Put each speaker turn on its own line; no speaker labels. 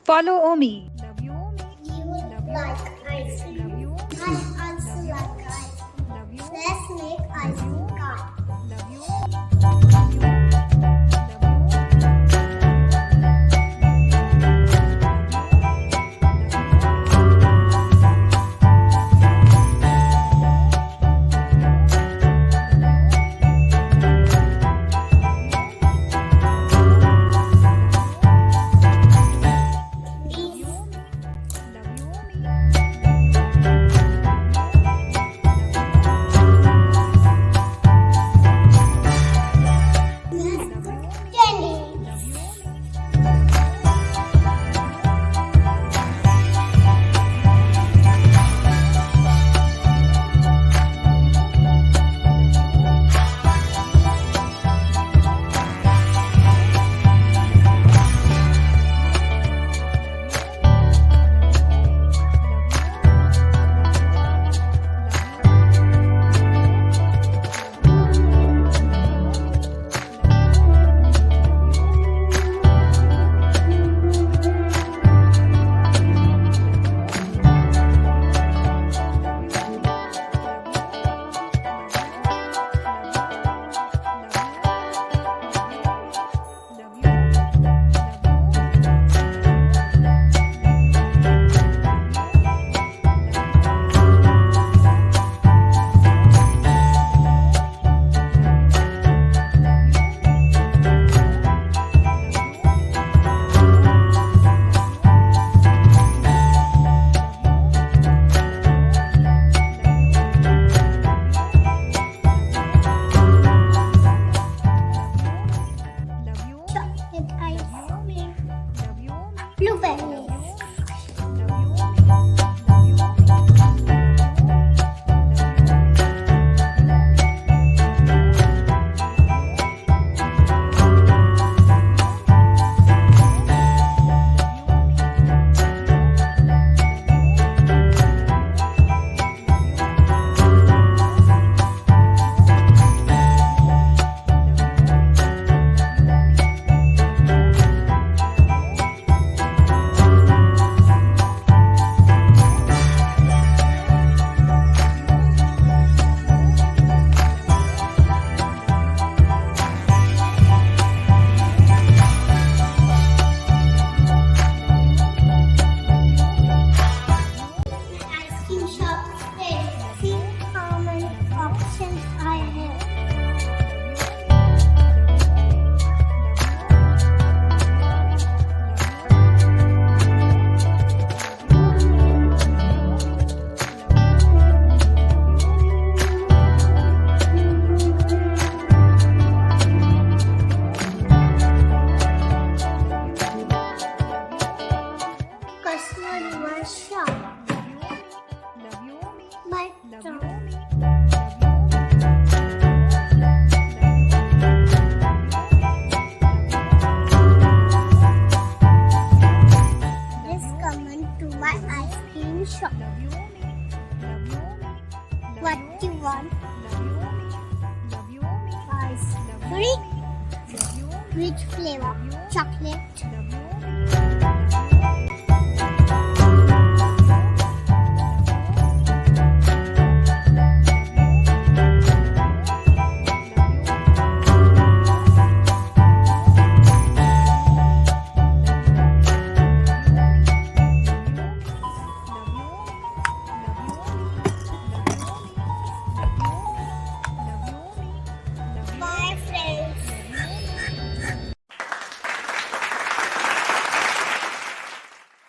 Follow Omi.
You like ice cream. I also like ice cream. Let's make ice cream cart. Chocolate ice cream. Blueberries. Ice cream shop today. See how many options I have. Customer was shocked. My turn. Please come into my ice cream shop. What do you want? Ice cream. Which flavor? Chocolate.